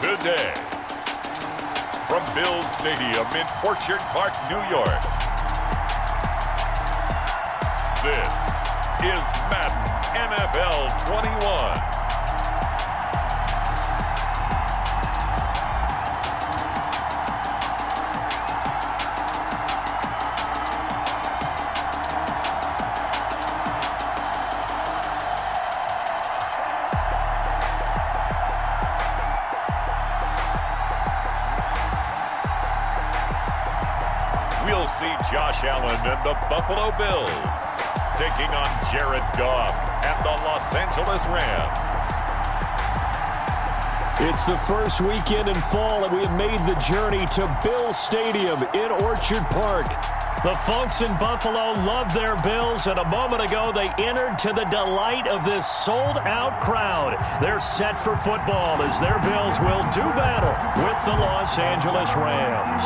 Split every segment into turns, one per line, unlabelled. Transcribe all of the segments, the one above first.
today. From Bills Stadium in Orchard Park, New York, this is Madden NFL 21. We'll see Josh Allen and the Buffalo Bills taking on Jared Goff and the Los Angeles Rams.
It's the first weekend in fall, and we have made the journey to Bills Stadium in Orchard Park. The folks in Buffalo love their Bills, and a moment ago they entered to the delight of this sold-out crowd. They're set for football as their Bills will do battle with the Los Angeles Rams.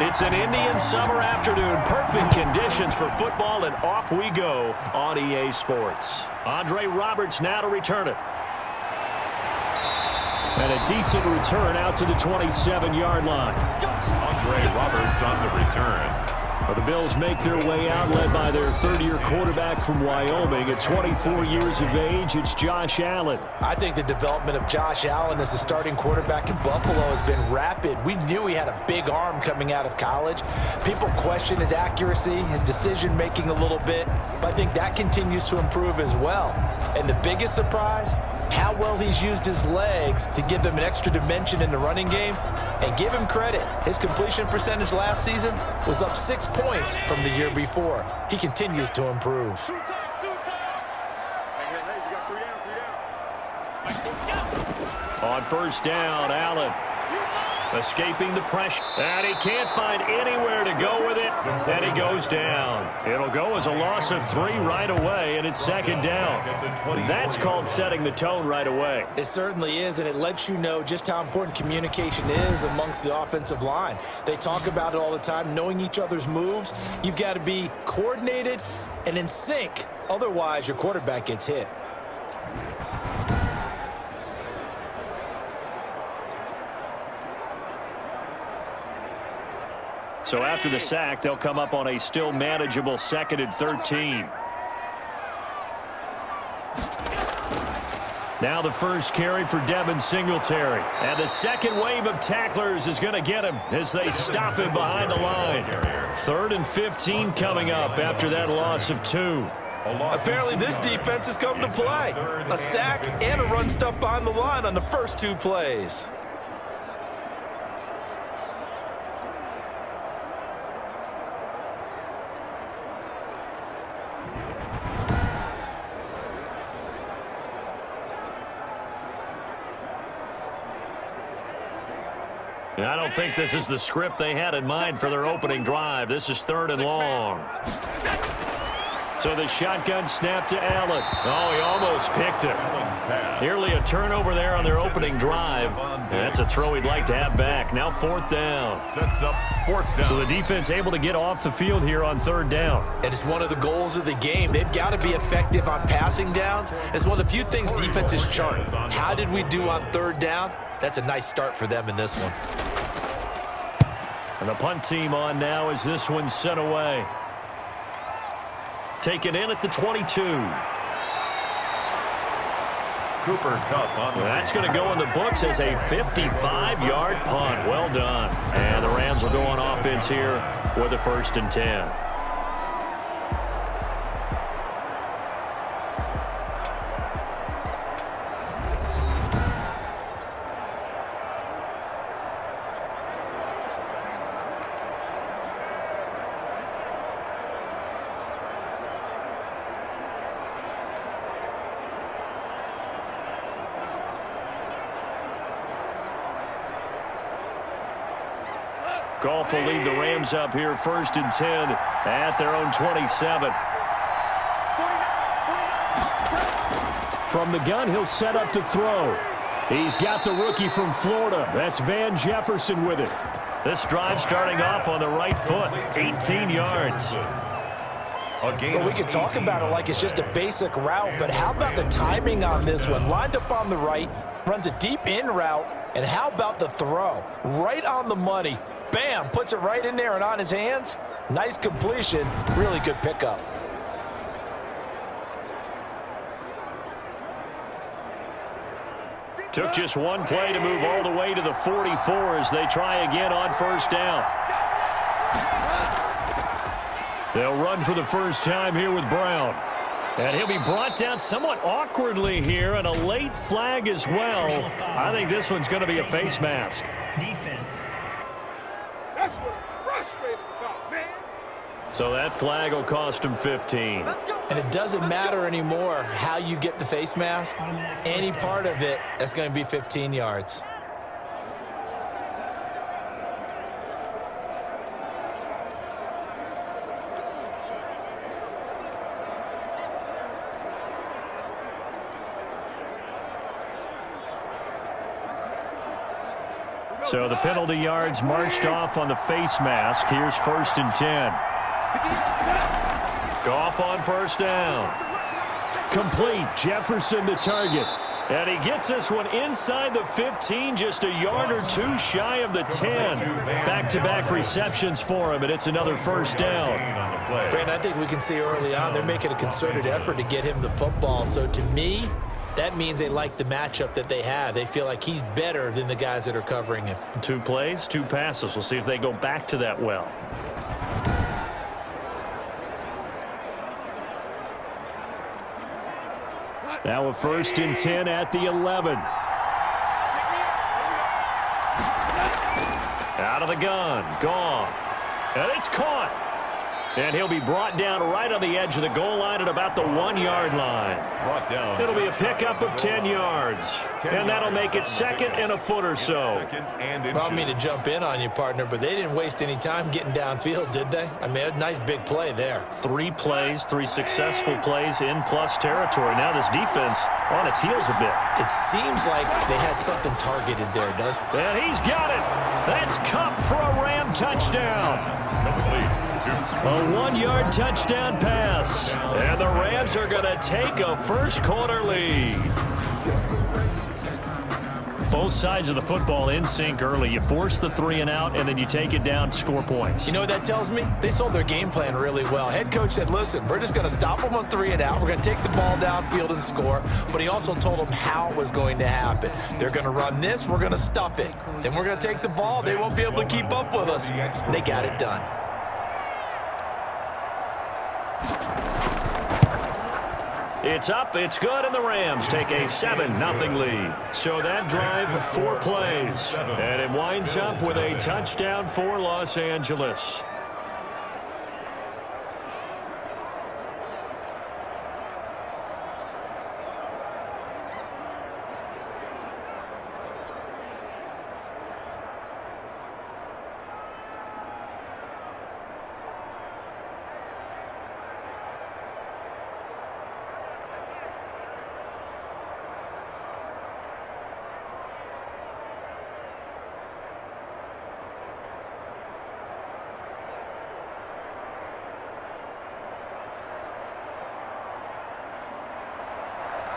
It's an Indian summer afternoon. Perfect conditions for football, and off we go on EA Sports. Andre Roberts now to return it. And a decent return out to the 27-yard line.
Andre Roberts on the return.
Well, the Bills make their way out, led by their third-year quarterback from Wyoming. At 24 years of age, it's Josh Allen.
I think the development of Josh Allen as a starting quarterback in Buffalo has been rapid. We knew he had a big arm coming out of college. People question his accuracy, his decision-making a little bit, but I think that continues to improve as well. And the biggest surprise, how well he's used his legs to give them an extra dimension in the running game. And give him credit, his completion percentage last season was up 6 points from the year before. He continues to improve.
On first down, Allen escaping the pressure. And he can't find anywhere to go with it. And he goes down. It'll go as a loss of 3 right away, and it's second down. That's called setting the tone right away.
It certainly is, and it lets you know just how important communication is amongst the offensive line. They talk about it all the time, knowing each other's moves. You've got to be coordinated and in sync. Otherwise, your quarterback gets hit.
So after the sack, they'll come up on a still manageable 2nd and 13. Now the first carry for Devin Singletary. And the second wave of tacklers is going to get him as they stop him behind the line. 3rd and 15 coming up after that loss of 2.
Apparently this defense has come to play. A sack and a run stuff behind the line on the first 2 plays.
I don't think this is the script they had in mind for their opening drive. This is 3rd and long. So the shotgun snap to Allen. Oh, he almost picked it. Nearly a turnover there on their opening drive. That's a throw he'd like to have back. Now 4th down.
Sets up 4th down.
So the defense able to get off the field here on 3rd down.
And it's one of the goals of the game. They've got to be effective on passing downs. It's one of the few things defenses chart. How did we do on 3rd down? That's a nice start for them in this one.
And the punt team on now as this one's sent away. Taken in at the 22.
Cooper Kupp on the
That's going to go in the books as a 55-yard punt. Well done. And the Rams will go on offense here with a 1st and 10. Goff will lead the Rams up here 1st and 10 at their own 27. From the gun, he'll set up to throw. He's got the rookie from Florida. That's Van Jefferson with it. This drive starting off on the right foot, 18 yards.
But we can talk about it like it's just a basic route, but how about the timing on this one? Lined up on the right, runs a deep in route, and how about the throw? Right on the money. Bam, puts it right in there and on his hands. Nice completion, really good pickup.
Took just one play to move all the way to the 44 as they try again on 1st down. They'll run for the first time here with Brown. And he'll be brought down somewhat awkwardly here, and a late flag as well. I think this one's going to be a face mask.
Defense.
That's what I'm frustrated about, man.
So that flag will cost him 15.
And it doesn't matter anymore how you get the face mask. Any part of it, that's going to be 15 yards.
So the penalty yards marched off on the face mask. Here's 1st and 10. Goff on 1st down. Complete. Jefferson to target. And he gets this one inside the 15, just a yard or two shy of the 10. Back-to-back receptions for him, and it's another 1st down.
Brandon, I think we can see early on they're making a concerted effort to get him the football. So to me, that means they like the matchup that they have. They feel like he's better than the guys that are covering him. 2
plays, 2 passes. We'll see if they go back to that well. Now a 1st and 10 at the 11. Out of the gun. Goff. And it's caught. And he'll be brought down right on the edge of the goal line at about the 1-yard line.
Brought down.
It'll be a pickup of 10 yards. And that'll make it 2nd and a foot or so.
Probably mean to jump in on you, partner, but they didn't waste any time getting downfield, did they? I mean, a nice big play there.
3 plays, 3 successful plays in plus territory. Now this defense on its heels a bit.
It seems like they had something targeted there, doesn't it?
And he's got it. That's Kupp for a Ram touchdown.
Complete.
A 1-yard touchdown pass. And the Rams are going to take a first-quarter lead. Both sides of the football in sync early. You force the 3 and out, and then you take it down, score points.
You know what that tells me? They sold their game plan really well. Head coach said, listen, we're just going to stop them on 3 and out. We're going to take the ball downfield and score. But he also told them how it was going to happen. They're going to run this. We're going to stuff it. Then we're going to take the ball. They won't be able to keep up with us. And they got it done.
It's up, it's good, and the Rams take a 7-0 lead. So that drive, 4 plays. And it winds up with a touchdown for Los Angeles.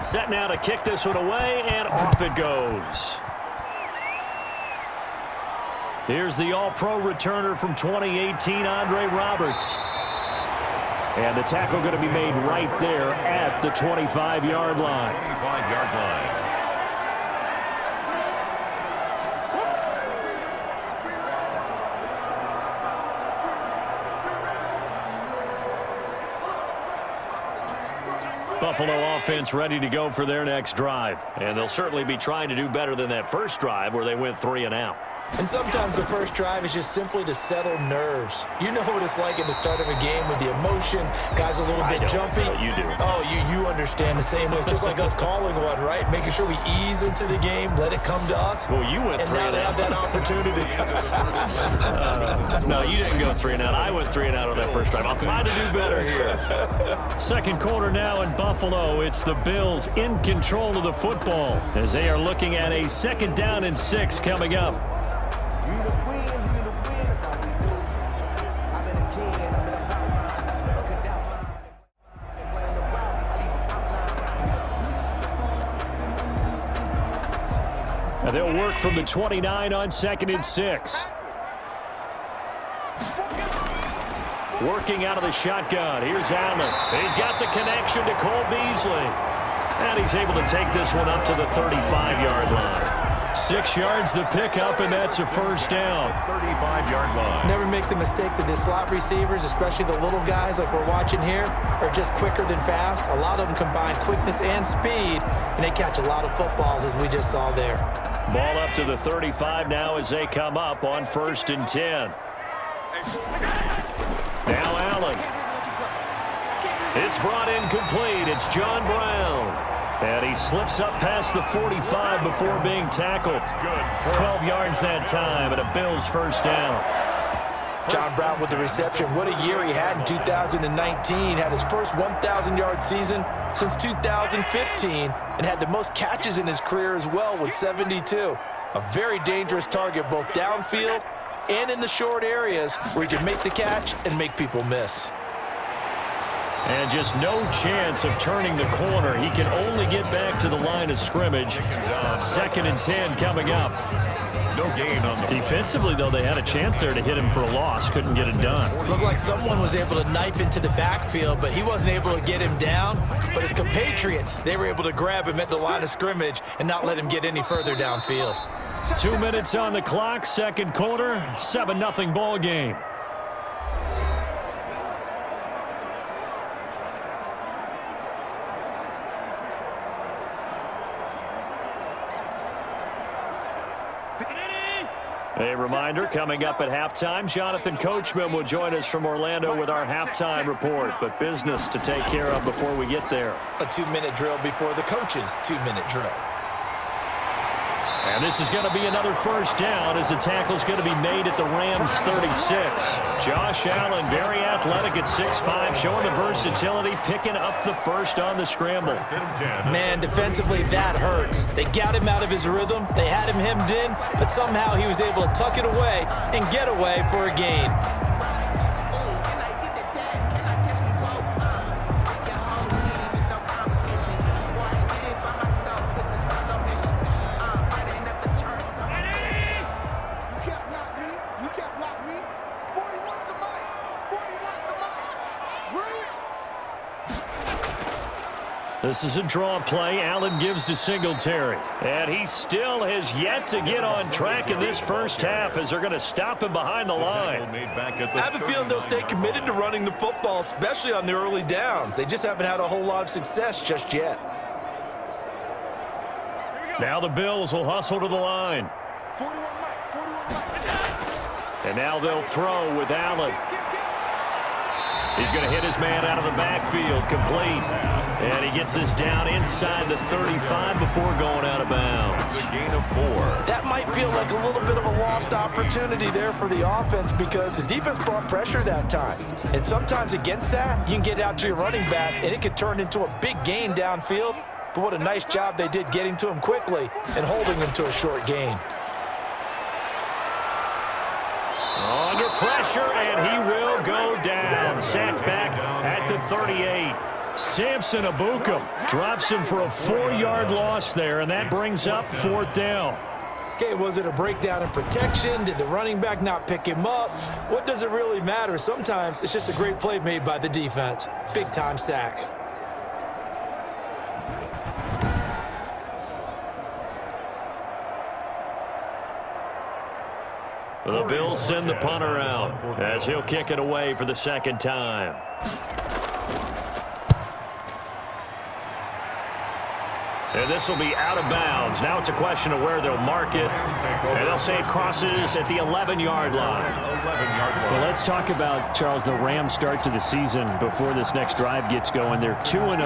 Set now to kick this one away, and off it goes. Here's the All-Pro returner from 2018, Andre Roberts. And the tackle going to be made right there at the 25-yard line.
25-yard line.
Buffalo offense ready to go for their next drive. And they'll certainly be trying to do better than that first drive where they went 3 and out.
And sometimes the first drive is just simply to settle nerves. You know what it's like at the start of a game with the emotion. Guys a little bit jumpy.
You do.
Oh, you understand the same way. It's just like us calling one, right? Making sure we ease into the game, let it come to us.
Well, you went 3 and out.
And now they have that opportunity.
No, you didn't go 3 and out. I went 3 and out on that first drive. I'll try to do better here. Second quarter now in Buffalo. It's the Bills in control of the football as they are looking at a 2nd down and 6 coming up. And they'll work from the 29 on 2nd and 6. Working out of the shotgun. Here's Allen. He's got the connection to Cole Beasley. And he's able to take this one up to the 35-yard line. 6 yards the pickup, and that's a first down.
35-yard line.
Never make the mistake that the slot receivers, especially the little guys like we're watching here, are just quicker than fast. A lot of them combine quickness and speed, and they catch a lot of footballs, as we just saw there.
Ball up to the 35 now as they come up on 1st and 10. Now Allen. It's brought in complete. It's John Brown. And he slips up past the 45 before being tackled. 12 yards that time, and a Bills first down.
John Brown with the reception. What a year he had in 2019. Had his first 1,000-yard season since 2015 and had the most catches in his career as well with 72. A very dangerous target both downfield and in the short areas where he can make the catch and make people miss.
And just no chance of turning the corner. He can only get back to the line of scrimmage. 2nd and 10 coming up.
No gain on the
Defensively, though, they had a chance there to hit him for a loss. Couldn't get it done.
Looked like someone was able to knife into the backfield, but he wasn't able to get him down. But his compatriots, they were able to grab him at the line of scrimmage and not let him get any further downfield.
2 minutes on the clock, 2nd quarter, 7-0 ball game. A reminder, coming up at halftime, Jonathan Coachman will join us from Orlando with our halftime report, but business to take care of before we get there.
A 2-minute drill before the coach's 2-minute drill.
And this is going to be another first down as the tackle's going to be made at the Rams 36. Josh Allen, very athletic at 6'5", showing the versatility, picking up the first on the scramble.
Man, defensively, that hurts. They got him out of his rhythm. They had him hemmed in, but somehow he was able to tuck it away and get away for a gain.
This is a draw play. Allen gives to Singletary. And he still has yet to get on track in this first half as they're going to stop him behind the line.
I have a feeling they'll stay committed to running the football, especially on the early downs. They just haven't had a whole lot of success just yet.
Now the Bills will hustle to the line. And now they'll throw with Allen. He's going to hit his man out of the backfield, complete. And he gets this down inside the 35 before going out of bounds.
A gain of 4.
That might feel like a little bit of a lost opportunity there for the offense because the defense brought pressure that time. And sometimes against that, you can get out to your running back, and it could turn into a big gain downfield. But what a nice job they did getting to him quickly and holding him to a short gain.
Under pressure, and he will go down. Sacked back at the 38. Samson Abukum drops him for a 4-yard loss there, and that brings up 4th down.
Okay, was it a breakdown in protection? Did the running back not pick him up? What does it really matter? Sometimes it's just a great play made by the defense. Big-time sack.
The Bills send the punter out as he'll kick it away for the 2nd time. And this will be out of bounds. Now it's a question of where they'll mark it. And they'll say it crosses at the 11-yard line.
Well, let's talk about, Charles, the Rams' start to the season before this next drive gets going. They're 2-0,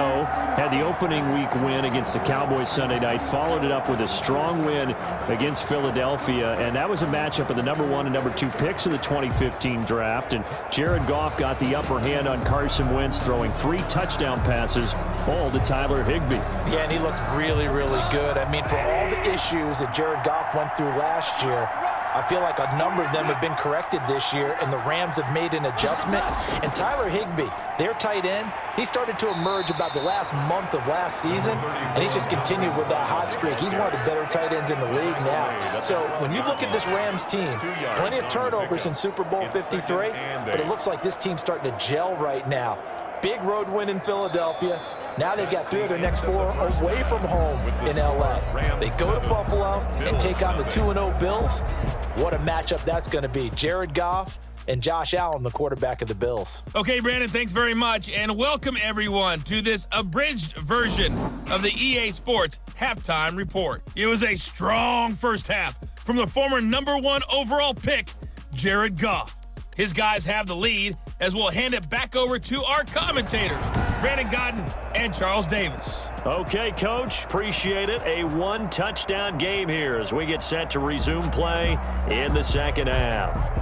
had the opening week win against the Cowboys Sunday night, followed it up with a strong win against Philadelphia. And that was a matchup of the number 1 and number 2 picks in the 2015 draft. And Jared Goff got the upper hand on Carson Wentz, throwing 3 touchdown passes, all to Tyler Higbee.
Yeah, and he looked really, really good. I mean, for all the issues that Jared Goff went through last year, I feel like a number of them have been corrected this year, and the Rams have made an adjustment. And Tyler Higbee, their tight end, he started to emerge about the last month of last season, and he's just continued with that hot streak. He's one of the better tight ends in the league now. So when you look at this Rams team, plenty of turnovers in Super Bowl 53, but it looks like this team's starting to gel right now. Big road win in Philadelphia. Now they've got 3 of their next 4 away from home in L.A. They go to Buffalo and take on the 2-0 Bills. What a matchup that's going to be. Jared Goff and Josh Allen, the quarterback of the Bills.
Okay, Brandon, thanks very much, and welcome everyone to this abridged version of the EA Sports Halftime Report. It was a strong first half from the former number 1 overall pick, Jared Goff. His guys have the lead as we'll hand it back over to our commentators, Brandon Godden and Charles Davis.
Okay, Coach, appreciate it. A 1-touchdown game here as we get set to resume play in the second half.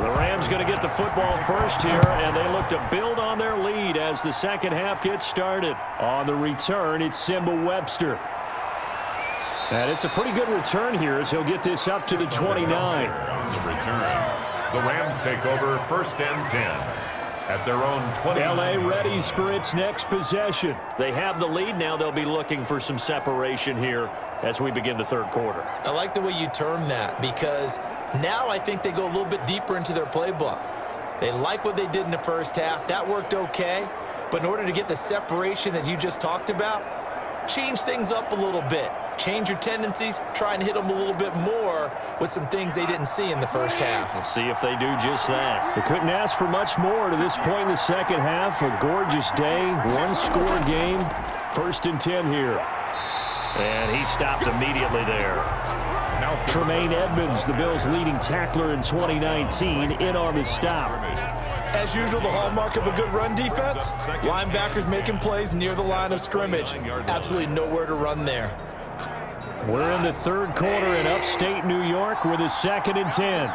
The Rams going to get the football first here, and they look to build on their lead as the second half gets started. On the return, it's Simba Webster. And it's a pretty good return here as he'll get this up to the 29.
On the return, the Rams take over 1st and 10 at their own 20.
L.A. readies for its next possession. They have the lead now. They'll be looking for some separation here as we begin the third quarter.
I like the way you term that, because now I think they go a little bit deeper into their playbook. They like what they did in the first half. That worked okay. But in order to get the separation that you just talked about, change things up a little bit. Change your tendencies. Try and hit them a little bit more with some things they didn't see in the first half.
We'll see if they do just that. They couldn't ask for much more to this point in the second half. A gorgeous day, 1-score game. 1st and 10 here. And he stopped immediately there. Now Tremaine Edmonds, the Bills' leading tackler in 2019, in on the stop.
As usual, the hallmark of a good run defense, linebackers making plays near the line of scrimmage. Absolutely nowhere to run there.
We're in the third quarter in upstate New York with a 2nd and 10.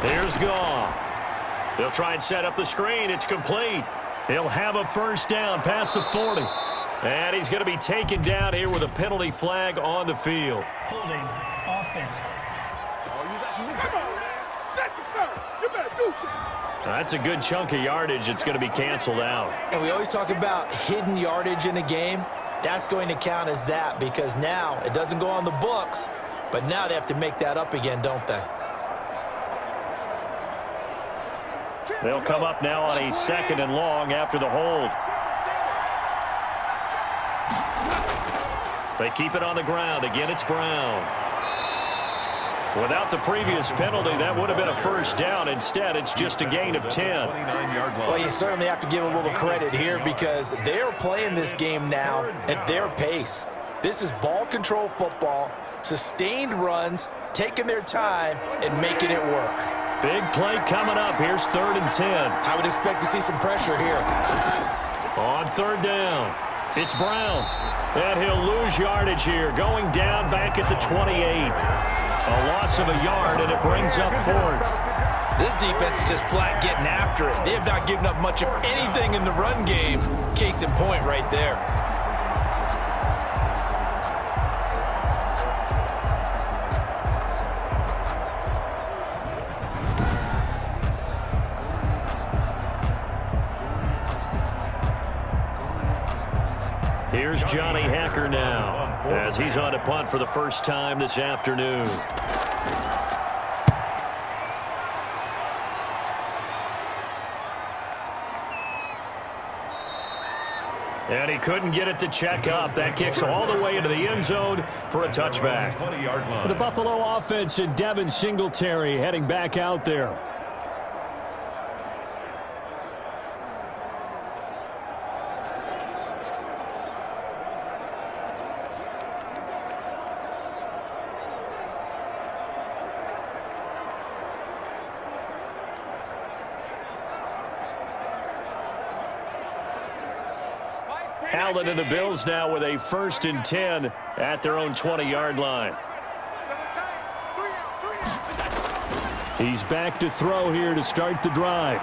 Here's Goff. They'll try and set up the screen. It's complete. He'll have a first down past the 40. And he's going to be taken down here with a penalty flag on the field.
Holding offense.
Come on, man. Second down. You better do something.
That's a good chunk of yardage. It's going to be canceled out.
And we always talk about hidden yardage in a game. That's going to count as that, because now it doesn't go on the books, but now they have to make that up again, don't they?
They'll come up now on a 2nd and long after the hold. They keep it on the ground. Again, it's Brown. Without the previous penalty, that would have been a first down. Instead, it's just a gain of 10.
Well, you certainly have to give a little credit here, because they're playing this game now at their pace. This is ball control football, sustained runs, taking their time, and making it work.
Big play coming up. Here's 3rd and 10.
I would expect to see some pressure here.
On 3rd down, it's Brown. And he'll lose yardage here, going down back at the 28. A loss of a yard, and it brings up 4th.
This defense is just flat getting after it. They have not given up much of anything in the run game. Case in point right there.
Here's Johnny Hacker now as he's on to punt for the first time this afternoon. And he couldn't get it to check up. That kicks all the way into the end zone for a touchback. The Buffalo offense and Devin Singletary heading back out there. Allen and the Bills now with a 1st and 10 at their own 20-yard line. He's back to throw here to start the drive.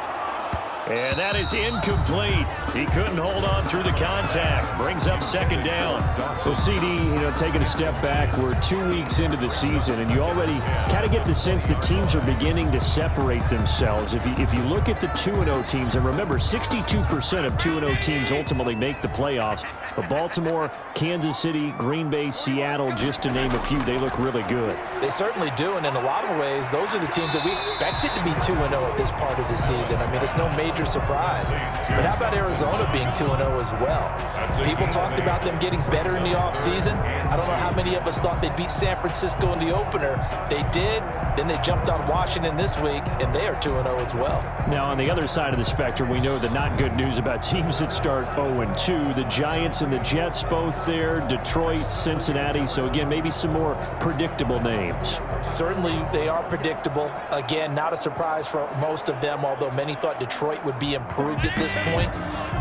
And that is incomplete. He couldn't hold on through the contact. Brings up 2nd down. So CD, taking a step back. We're 2 weeks into the season, and you already kind of get the sense that teams are beginning to separate themselves. If you look at the 2-0 teams, and remember, 62% of 2-0 teams ultimately make the playoffs. But Baltimore, Kansas City, Green Bay, Seattle, just to name a few, they look really good.
They certainly do, and in a lot of ways, those are the teams that we expected to be 2-0 at this part of the season. I mean, it's no major surprise. But how about Arizona being 2-0 as well? People talked about them getting better in the offseason. I don't know how many of us thought they'd beat San Francisco in the opener. They did. Then they jumped on Washington this week, and they are 2-0 as well.
Now, on the other side of the spectrum, we know the not good news about teams that start 0-2. The Giants and the Jets both there. Detroit, Cincinnati. So, again, maybe some more predictable names.
Certainly, they are predictable. Again, not a surprise for most of them, although many thought Detroit would be improved at this point.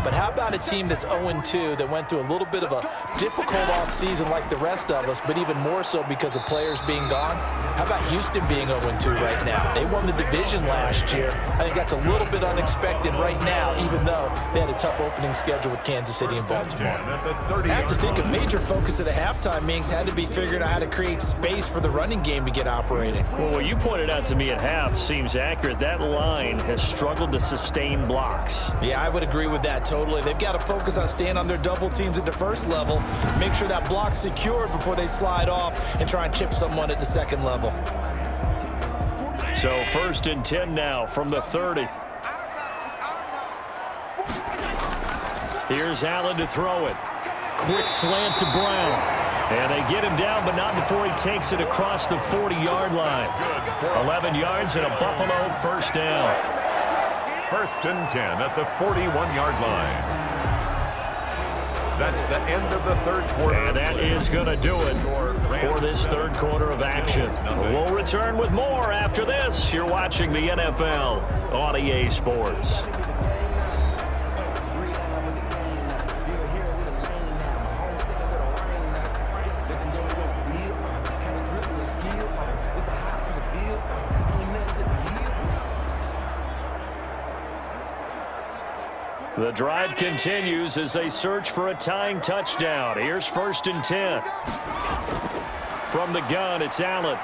But how about a team that's 0-2 that went through a little bit of a difficult offseason like the rest of us, but even more so because of players being gone? How about Houston being 0-2 right now? They won the division last year. I think that's a little bit unexpected right now, even though they had a tough opening schedule with Kansas City and Baltimore.
I have to think a major focus of the halftime meetings had to be figuring out how to create space for the running game to get operating.
Well, what you pointed out to me at half seems accurate. That line has struggled to sustain blocks.
Yeah, I would agree with that totally. They've got to focus on staying on their double teams at the first level, make sure that block's secured before they slide off and try and chip someone at the second level.
So 1st and 10 now from the 30. Here's Allen to throw it. Quick slant to Brown. And they get him down, but not before he takes it across the 40-yard line. 11 yards and a Buffalo 1st down.
1st and 10 at the 41-yard line. That's the end of the 3rd quarter.
And that is going to do it for this 3rd quarter of action. We'll return with more after this. You're watching the NFL on EA Sports. The drive continues as they search for a tying touchdown. Here's 1st and 10. From the gun, it's Allen.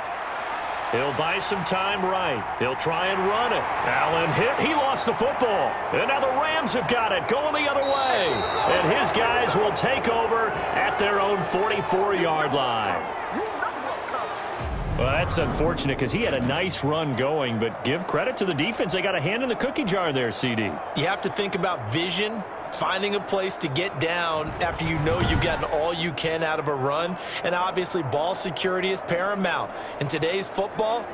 He'll buy some time right. He'll try and run it. Allen hit. He lost the football. And now the Rams have got it going the other way. And his guys will take over at their own 44-yard line. Well, that's unfortunate because he had a nice run going, but give credit to the defense. They got a hand in the cookie jar there, CD.
You have to think about vision, finding a place to get down after you know you've gotten all you can out of a run, and obviously ball security is paramount. In today's football,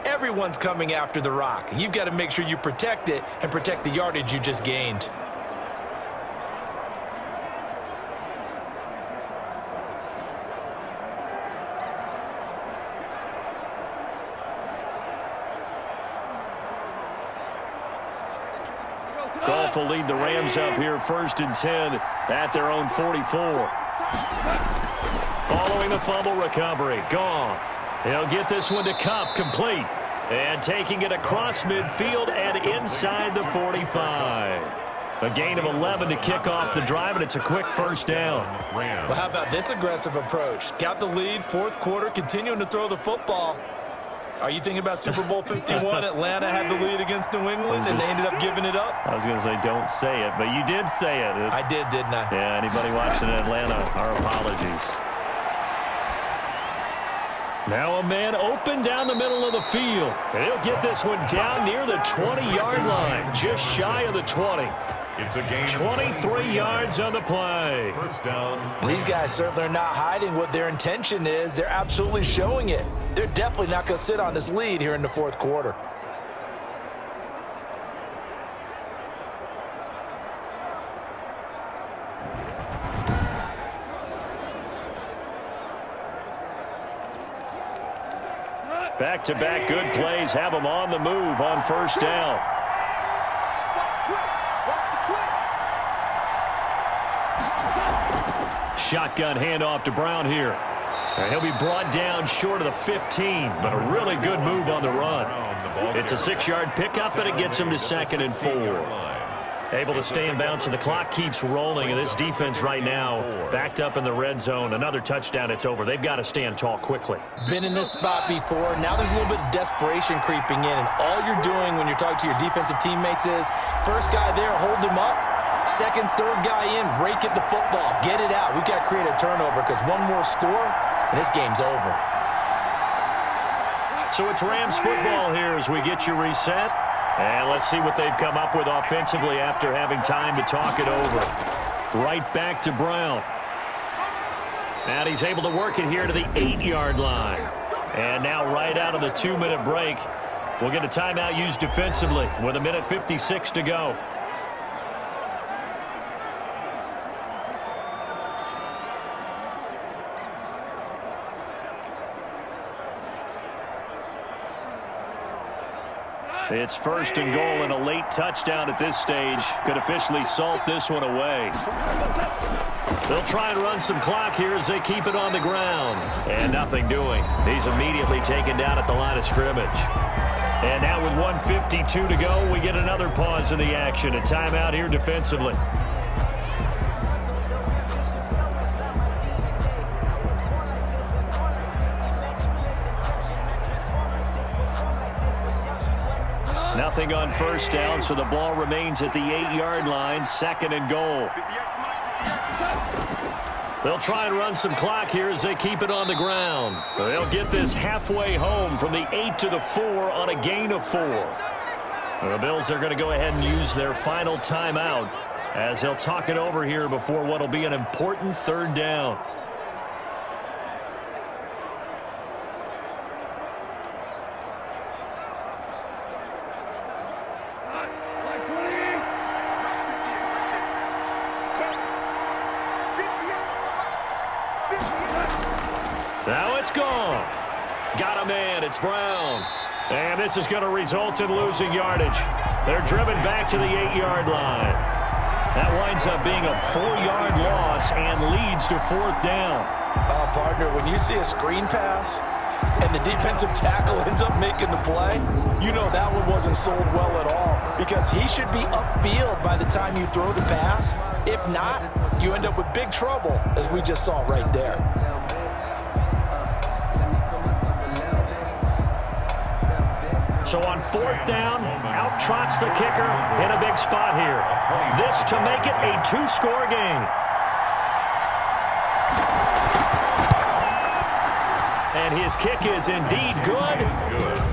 everyone's coming after the rock. You've got to make sure you protect it and protect the yardage you just gained.
Goff will lead the Rams up here 1st and 10 at their own 44. Following the fumble recovery, Goff. He'll get this one to Kupp, complete. And taking it across midfield and inside the 45. A gain of 11 to kick off the drive, and it's a quick 1st down.
Well, how about this aggressive approach? Got the lead, 4th quarter, continuing to throw the football. Are you thinking about Super Bowl 51? Atlanta had the lead against New England, and they ended up giving it up?
I was going to say don't say it, but you did say it.
I did, didn't I?
Yeah, anybody watching in Atlanta, our apologies. Now a man open down the middle of the field. And he'll get this one down near the 20-yard line, just shy of the 20.
It's a game.
23 yards on the play.
First down.
These guys certainly are not hiding what their intention is. They're absolutely showing it. They're definitely not going to sit on this lead here in the fourth quarter.
Back-to-back good plays have them on the move on first down. Shotgun handoff to Brown here. And he'll be brought down short of the 15, but a really good move on the run. It's a 6-yard pickup, and it gets him to 2nd and 4. Able to stay in bounds, and the clock keeps rolling, and this defense right now backed up in the red zone. Another touchdown, it's over. They've got to stand tall quickly.
Been in this spot before. Now there's a little bit of desperation creeping in, and all you're doing when you're talking to your defensive teammates is first guy there, hold him up. Second, third guy in, rake at the football. Get it out. We've got to create a turnover because one more score, and this game's over.
So it's Rams football here as we get you reset. And let's see what they've come up with offensively after having time to talk it over. Right back to Brown. And he's able to work it here to the 8-yard line. And now right out of the 2-minute break, we'll get a timeout used defensively with 1:56 to go. It's 1st and goal, and a late touchdown at this stage could officially salt this one away. They'll try and run some clock here as they keep it on the ground. And nothing doing. He's immediately taken down at the line of scrimmage. And now with 1:52 to go, we get another pause in the action. A timeout here defensively. Nothing on first down, so the ball remains at the 8-yard line, 2nd and goal. They'll try and run some clock here as they keep it on the ground. They'll get this halfway home from the 8 to the 4 on a gain of 4. The Bills are going to go ahead and use their final timeout as they'll talk it over here before what will be an important 3rd down. Now it's gone. Got a man. It's Brown. And this is going to result in losing yardage. They're driven back to the 8-yard line. That winds up being a 4-yard loss and leads to 4th down.
Partner, when you see a screen pass and the defensive tackle ends up making the play, you know that one wasn't sold well at all because he should be upfield by the time you throw the pass. If not, you end up with big trouble, as we just saw right there.
So on 4th down, out trots the kicker in a big spot here. This to make it a 2-score game. And his kick is indeed good.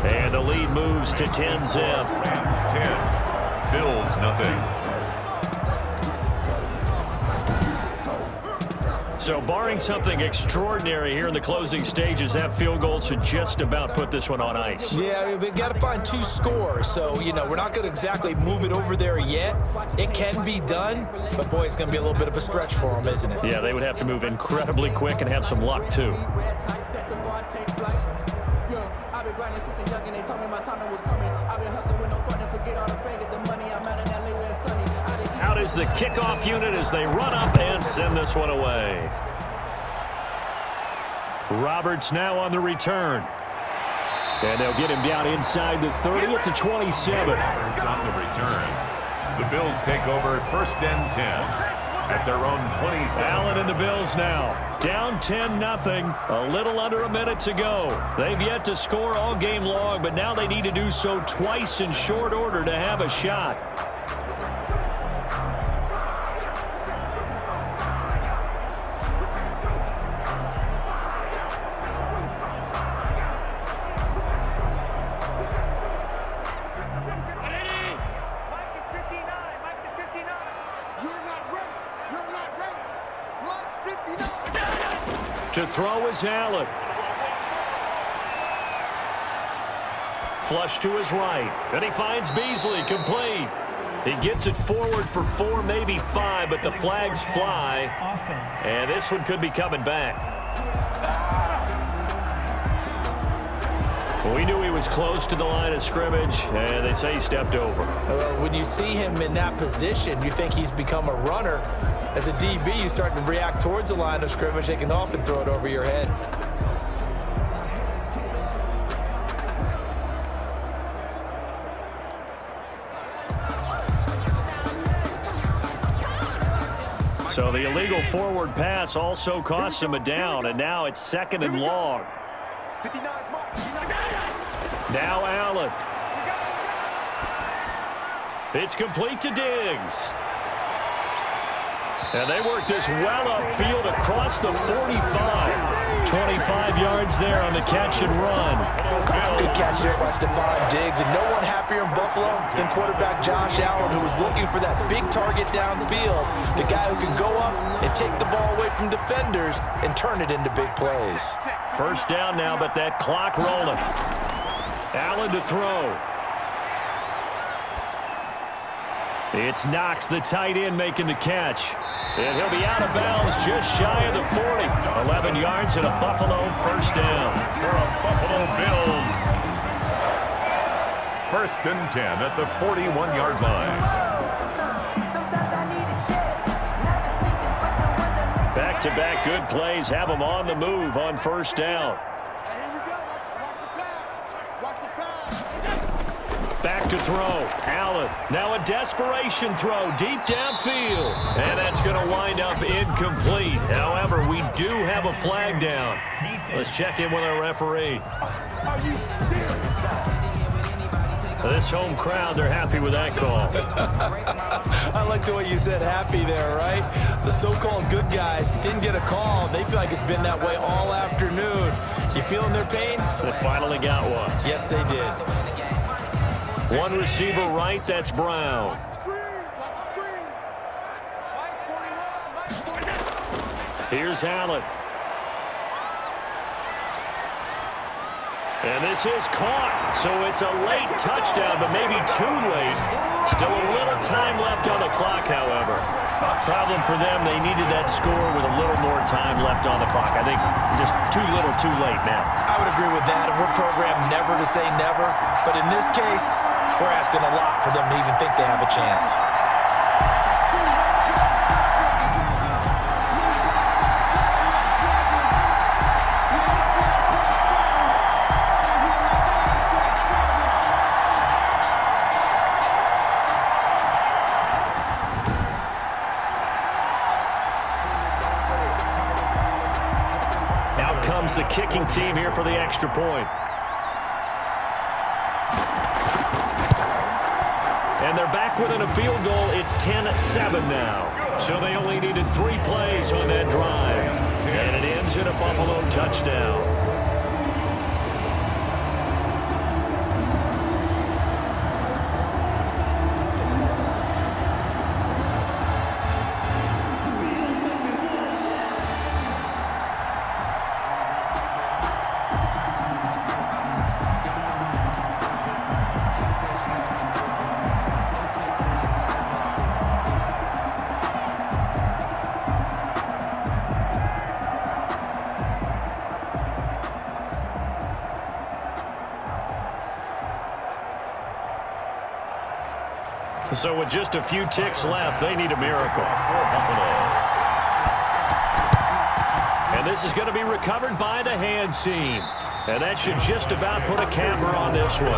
And the lead moves to 10-zip.
Rams 10, Bills nothing.
So barring something extraordinary here in the closing stages, that field goal should just about put this one on ice.
Yeah, we've got to find 2 scores. So, we're not going to exactly move it over there yet. It can be done, but, boy, it's going to be a little bit of a stretch for them, isn't it?
Yeah, they would have to move incredibly quick and have some luck, too. Out is the kickoff unit as they run up and send this one away. Roberts now on the return. And they'll get him down inside the 30 at the 27.
Roberts on the return. The Bills take over 1st and 10 at their own 27.
Allen and the Bills now. Down 10-0. A little under a minute to go. They've yet to score all game long, but now they need to do so twice in short order to have a shot. To throw is Allen. Flush to his right. And he finds Beasley, complete. He gets it forward for 4, maybe 5, but the flags fly. And this one could be coming back. We knew he was close to the line of scrimmage, and they say he stepped over.
Well, when you see him in that position, you think he's become a runner. As a DB, you start to react towards the line of scrimmage. They can often throw it over your head.
So the illegal forward pass also cost him a down, and now it's 2nd and long. Now Allen. It's complete to Diggs. And they work this well upfield across the 45. 25 yards there on the catch and run.
Good catch there by Stephon Diggs, and no one happier in Buffalo than quarterback Josh Allen, who was looking for that big target downfield, the guy who can go up and take the ball away from defenders and turn it into big plays.
First down now, but that clock rolling. Allen to throw. It's Knox, the tight end, making the catch. And he'll be out of bounds just shy of the 40. 11 yards and a Buffalo first down.
For a Buffalo Bills. 1st and 10 at the 41-yard line.
Back-to-back good plays have them on the move on first down. Back to throw. Allen. Now a desperation throw deep downfield. And that's going to wind up incomplete. However, we do have a flag down. Let's check in with our referee. This home crowd, they're happy with that call.
I like the way you said happy there, right? The so-called good guys didn't get a call. They feel like it's been that way all afternoon. You feeling their pain?
They finally got one.
Yes, they did.
One receiver right, that's Brown. Here's Allen. And this is caught. So it's a late touchdown, but maybe too late. Still a little time left on the clock, however. Problem for them, they needed that score with a little more time left on the clock. I think just too little, too late now.
I would agree with that. And we're programmed never to say never. But in this case, we're asking a lot for them to even think they have a chance.
Out comes the kicking team here for the extra point. And they're back within a field goal. It's 10-7 now. So they only needed 3 plays on that drive. And it ends in a Buffalo touchdown. So with just a few ticks left, they need a miracle. And this is going to be recovered by the hands team. And that should just about put a capper on this one.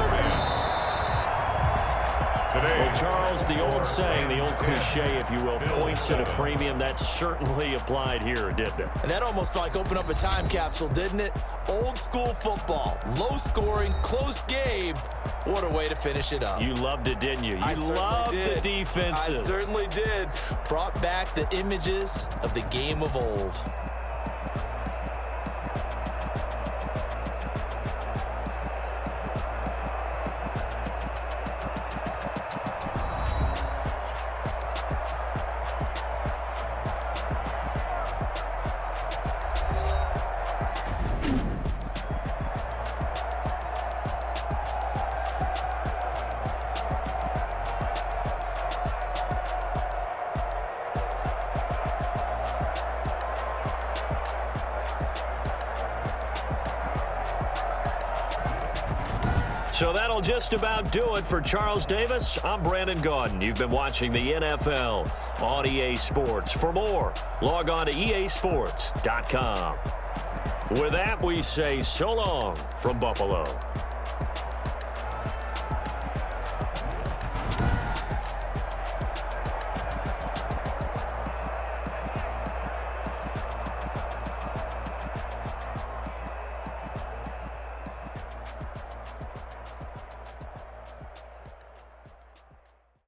today.
Well, Charles, the old saying, the old cliche, if you will, points at a premium, that certainly applied here, didn't it?
And that almost like opened up a time capsule, didn't it? Old school football, low scoring, close game. What a way to finish it up.
You loved it, didn't you?
I
You
certainly
loved
did.
the defenses.
I certainly did. Brought back the images of the game of old.
So that'll just about do it for Charles Davis. I'm Brandon Gaudin. You've been watching the NFL on EA Sports. For more, log on to easports.com. With that, we say so long from Buffalo.